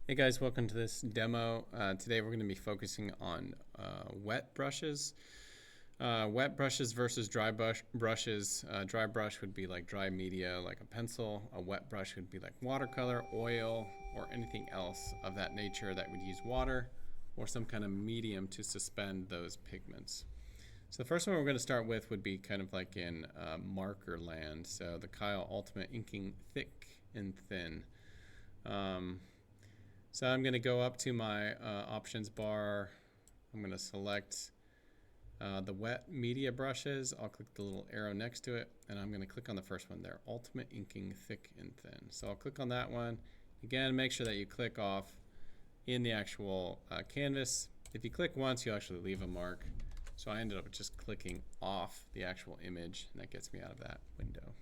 Hey guys, welcome to this demo. Today we're going to be focusing on wet brushes. Wet brushes versus brushes. Dry brush would be like dry media, like a pencil. A wet brush would be like watercolor, oil, or anything else of that nature that would use water or some kind of medium to suspend those pigments. So the first one we're going to start with would be kind of like in marker land. So the Kyle Ultimate Inking Thick and Thin. So I'm going to go up to my options bar. I'm going to select the wet media brushes. I'll click the little arrow next to it, and I'm going to click on the first one there, Ultimate Inking Thick and Thin. So I'll click on that one. Again, make sure that you click off in the actual canvas. If you click once, you actually leave a mark. So I ended up just clicking off the actual image, and that gets me out of that window.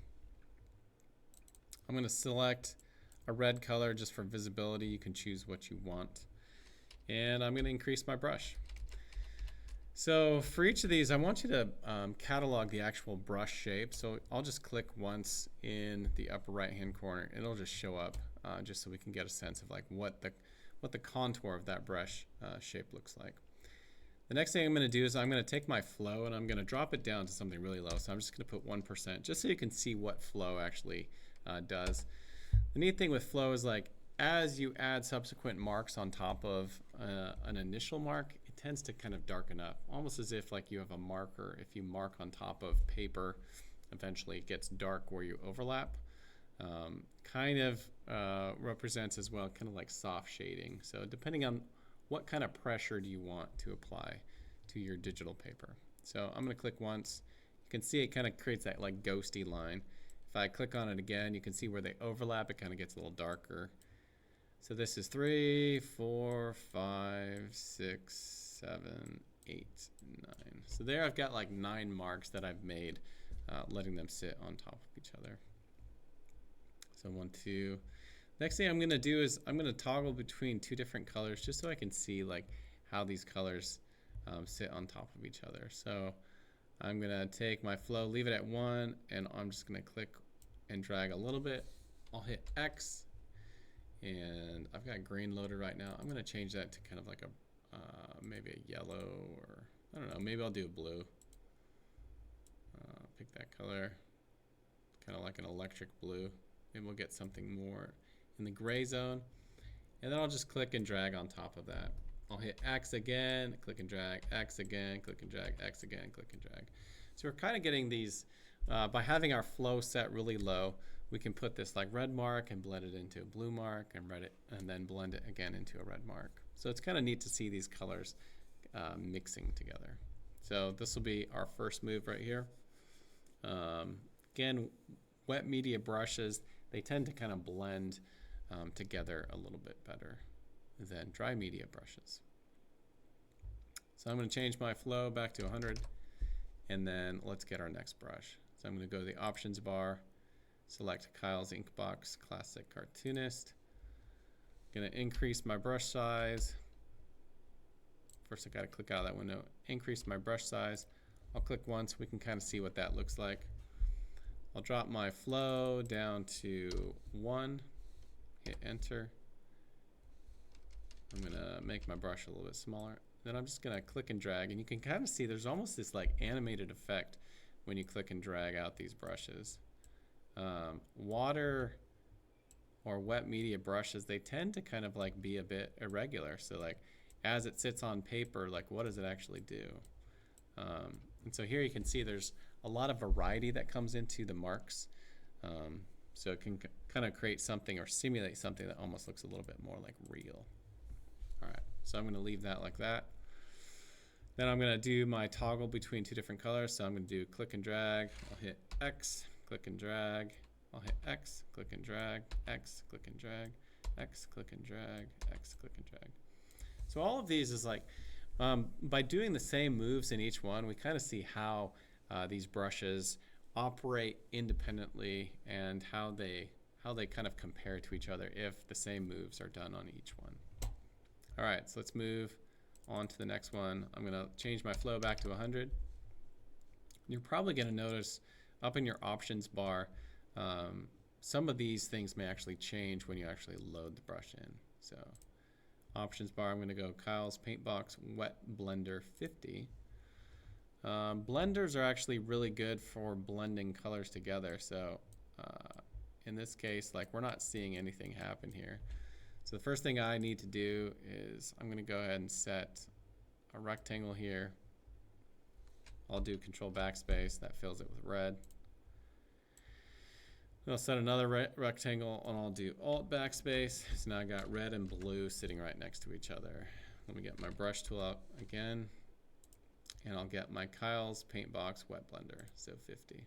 I'm going to select a red color just for visibility. You can choose what you want. And I'm going to increase my brush. So for each of these, I want you to catalog the actual brush shape. So I'll just click once in the upper right hand corner. It'll just show up just so we can get a sense of like what the contour of that brush shape looks like. The next thing I'm going to do is I'm going to take my flow and I'm going to drop it down to something really low. So I'm just going to put 1% just so you can see what flow actually does. The neat thing with flow is like as you add subsequent marks on top of an initial mark, it tends to kind of darken up, almost as if like you have a marker. If you mark on top of paper, eventually it gets dark where you overlap. Kind of represents as well kind of like soft shading. So depending on what kind of pressure do you want to apply to your digital paper. So I'm going to click once. You can see it kind of creates that like ghosty line. If I click on it again, you can see where they overlap. It kind of gets a little darker. So this is 3, 4, 5, 6, 7, 8, 9. So there I've got like 9 marks that I've made, letting them sit on top of each other. So 1, 2. Next thing I'm going to do is I'm going to toggle between 2 different colors just so I can see like how these colors sit on top of each other. So I'm going to take my flow, leave it at 1, and I'm just going to click and drag a little bit. I'll hit X, and I've got green loaded right now. I'm going to change that to kind of like a maybe a yellow, or I don't know, maybe I'll do a blue. Pick that color, kind of like an electric blue. Maybe we'll get something more in the gray zone, and then I'll just click and drag on top of that. I'll hit X again, click and drag, X again, click and drag, X again, click and drag. So we're kind of getting these, by having our flow set really low, we can put this like red mark and blend it into a blue mark and then blend it again into a red mark. So it's kind of neat to see these colors mixing together. So this will be our first move right here. Again, wet media brushes, they tend to kind of blend together a little bit better than dry media brushes. So I'm going to change my flow back to 100, and then let's get our next brush. So I'm going to go to the options bar, select Kyle's Inkbox Classic Cartoonist. I'm going to increase my brush size. First I got to click out of that window, increase my brush size. I'll click once, we can kind of see what that looks like. I'll drop my flow down to 1, hit enter. I'm going to make my brush a little bit smaller. Then I'm just going to click and drag, and you can kind of see there's almost this like animated effect when you click and drag out these brushes. Water or wet media brushes, they tend to kind of like be a bit irregular. So like as it sits on paper, like what does it actually do? And so here you can see there's a lot of variety that comes into the marks. So it can kind of create something or simulate something that almost looks a little bit more like real. All right, so I'm going to leave that like that. Then I'm going to do my toggle between 2 different colors. So I'm going to do click and drag. I'll hit X, click and drag. I'll hit X, click and drag, X, click and drag, X, click and drag, X, click and drag. So all of these is like, by doing the same moves in each one, we kind of see how these brushes operate independently and how they kind of compare to each other if the same moves are done on each one. All right, so let's move on to the next one. I'm going to change my flow back to 100. You're probably going to notice up in your options bar, some of these things may actually change when you actually load the brush in. So options bar, I'm going to go Kyle's Paintbox Wet Blender 50. Blenders are actually really good for blending colors together. So in this case, like, we're not seeing anything happen here. So the first thing I need to do is I'm going to go ahead and set a rectangle here. I'll do Control Backspace, that fills it with red. Then I'll set another rectangle and I'll do Alt Backspace. So now I got red and blue sitting right next to each other. Let me get my brush tool out again, and I'll get my Kyle's Paintbox Wet Blender, so 50.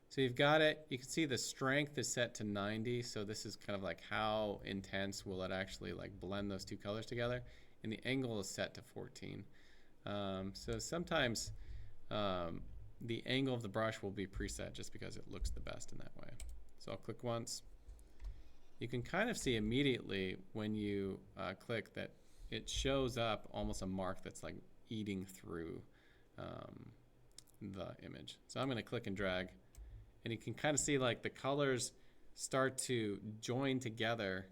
So you've got it. You can see the strength is set to 90, so this is kind of like how intense will it actually like blend those two colors together, and the angle is set to 14. So sometimes the angle of the brush will be preset just because it looks the best in that way. So I'll click once. You can kind of see immediately when you click that it shows up almost a mark that's like eating through the image. So I'm going to click and drag, and you can kind of see like the colors start to join together.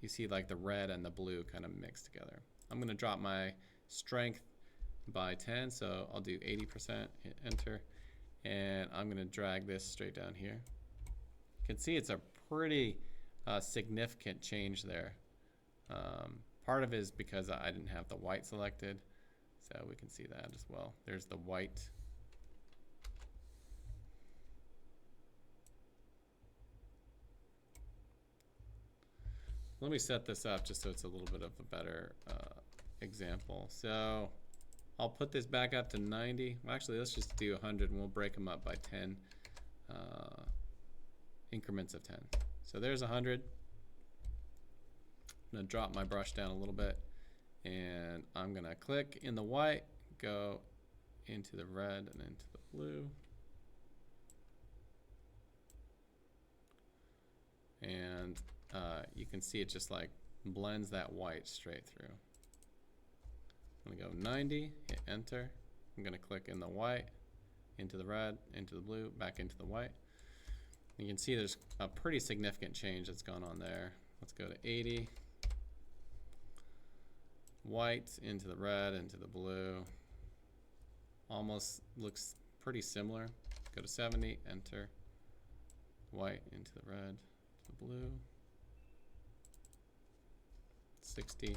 You see like the red and the blue kind of mixed together. I'm going to drop my strength by 10, so I'll do 80%, hit enter, and I'm going to drag this straight down here. You can see it's a pretty significant change there. Part of it is because I didn't have the white selected, so we can see that as well. There's the white. Let me set this up just so it's a little bit of a better example. So I'll put this back up to 90. Well, actually, let's just do 100, and we'll break them up by 10 increments of 10. So there's 100. I'm going to drop my brush down a little bit, and I'm going to click in the white, go into the red and into the blue. And you can see it just like blends that white straight through. I'm going to go 90, hit enter. I'm going to click in the white, into the red, into the blue, back into the white. You can see there's a pretty significant change that's gone on there. Let's go to 80. White into the red, into the blue. Almost looks pretty similar. Go to 70, enter. White into the red, to the blue. 60.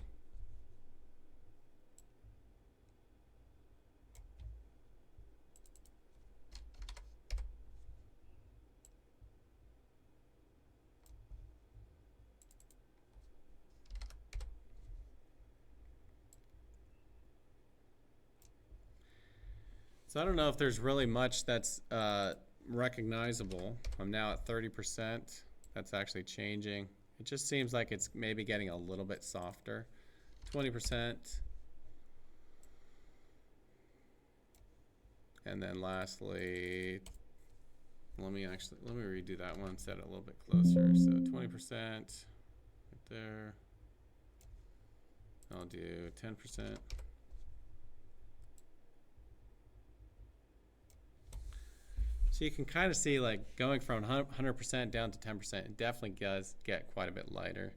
So I don't know if there's really much that's recognizable. I'm now at 30%. That's actually changing. It just seems like it's maybe getting a little bit softer. 20%. And then lastly, let me redo that one, set it a little bit closer. So 20% right there. I'll do 10%. So you can kind of see like going from 100% down to 10%, it definitely does get quite a bit lighter.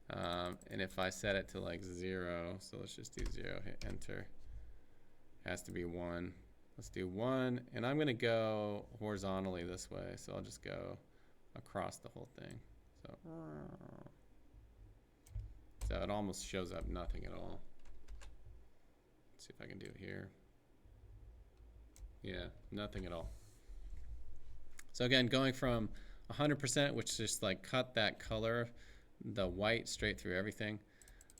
And if I set it to like 0, so let's just do 0, hit enter. It has to be 1. Let's do 1, and I'm going to go horizontally this way, so I'll just go across the whole thing. So it almost shows up nothing at all. Let's see if I can do it here. Yeah, nothing at all. So again, going from 100%, which just like cut that color, the white straight through everything.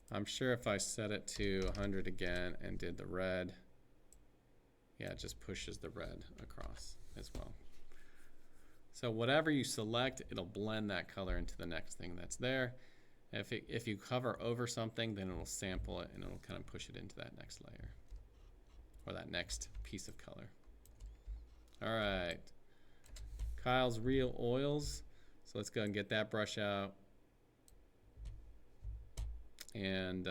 I'm sure if I set it to 100 again and did the red, yeah, it just pushes the red across as well. So whatever you select, it'll blend that color into the next thing that's there. If you hover over something, then it'll sample it and it'll kind of push it into that next layer or that next piece of color. All right. Kyle's Real Oils. So let's go and get that brush out. And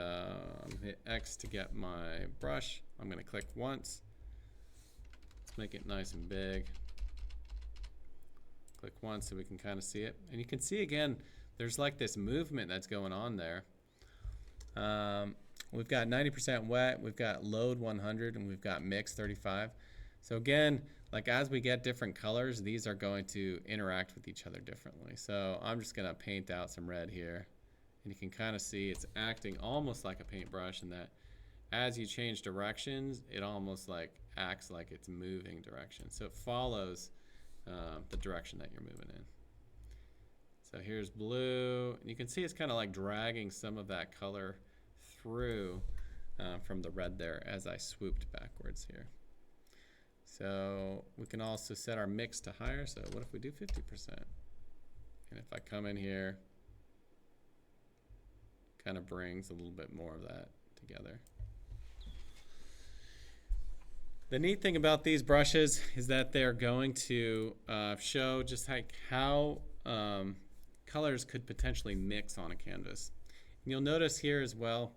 hit X to get my brush. I'm going to click once. Let's make it nice and big. Click once so we can kind of see it. And you can see again, there's like this movement that's going on there. We've got 90% wet, we've got load 100, and we've got mix 35. So again, like as we get different colors, these are going to interact with each other differently. So I'm just gonna paint out some red here. And you can kind of see it's acting almost like a paintbrush, in that as you change directions, it almost like acts like it's moving direction. So it follows the direction that you're moving in. So here's blue. You can see it's kind of like dragging some of that color through from the red there as I swooped backwards here. So we can also set our mix to higher. So what if we do 50%? And if I come in here, kind of brings a little bit more of that together. The neat thing about these brushes is that they're going to show just like how colors could potentially mix on a canvas. And you'll notice here as well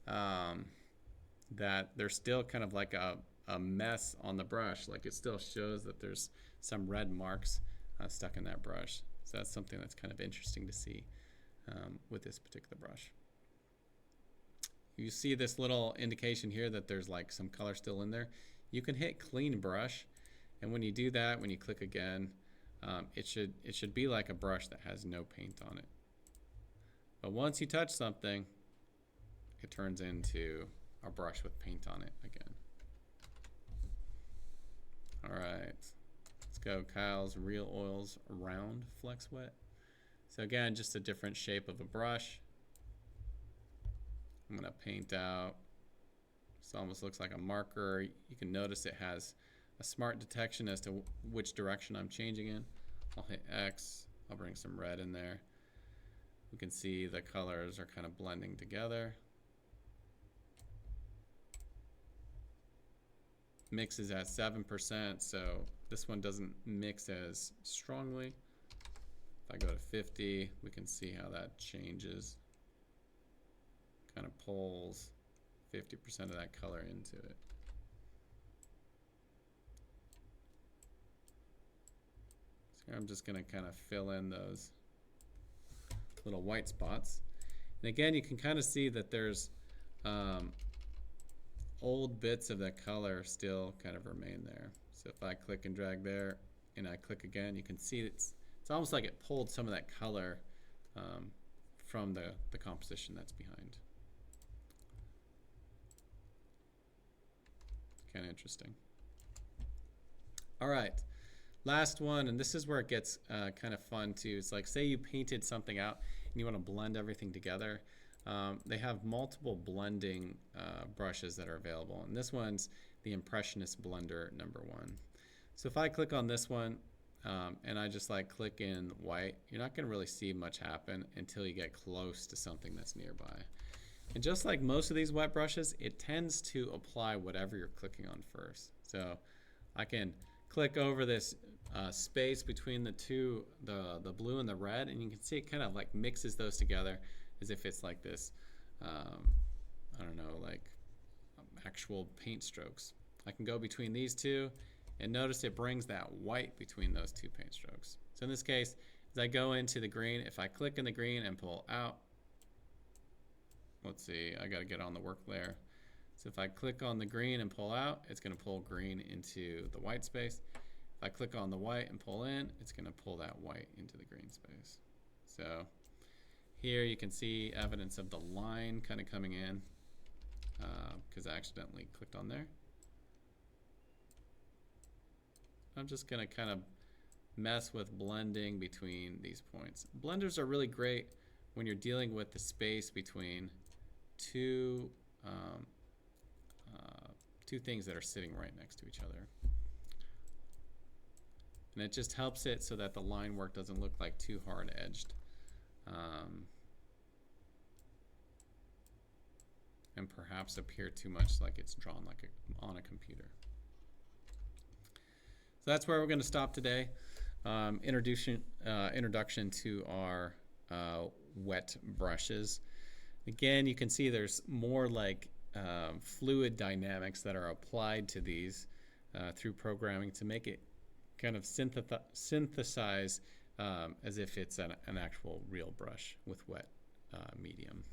that there's still kind of like a mess on the brush. Like it still shows that there's some red marks stuck in that brush. So that's something that's kind of interesting to see with this particular brush. You see this little indication here that there's like some color still in there. You can hit clean brush, and when you do that, when you click again, it should be like a brush that has no paint on it. But once you touch something, it turns into a brush with paint on it again. All right, let's go Kyle's Real Oils Round Flex Wet. So again, just a different shape of a brush. I'm gonna paint out, this almost looks like a marker. You can notice it has a smart detection as to which direction I'm changing in. I'll hit X, I'll bring some red in there. We can see the colors are kind of blending together. Mix is at 7%, so this one doesn't mix as strongly. If I go to 50, we can see how that changes. Kind of pulls 50% of that color into it. So I'm just going to kind of fill in those little white spots. And again, you can kind of see that there's old bits of that color still kind of remain there. So if I click and drag there and I click again, you can see it's almost like it pulled some of that color from the composition that's behind. Kind of interesting. All right, last one, and this is where it gets kind of fun too. It's like, say you painted something out and you want to blend everything together. They have multiple blending brushes that are available, and this one's the Impressionist blender #1. So if I click on this one and I just like click in white, you're not going to really see much happen until you get close to something that's nearby. And just like most of these wet brushes, it tends to apply whatever you're clicking on first. So I can click over this space between the two, the blue and the red, and you can see it kind of like mixes those together as if it's like this, I don't know, like actual paint strokes. I can go between these two, and notice it brings that white between those two paint strokes. So in this case, as I go into the green, if I click in the green and pull out, let's see, I gotta get on the work layer. So if I click on the green and pull out, it's gonna pull green into the white space. If I click on the white and pull in, it's gonna pull that white into the green space. So here you can see evidence of the line kind of coming in because I accidentally clicked on there. I'm just gonna kind of mess with blending between these points. Blenders are really great when you're dealing with the space between two things that are sitting right next to each other. And it just helps it so that the line work doesn't look like too hard edged. And perhaps appear too much like it's drawn like on a computer. So that's where we're going to stop today. Introduction to our wet brushes. Again, you can see there's more like fluid dynamics that are applied to these through programming to make it kind of synthesize as if it's an actual real brush with wet medium.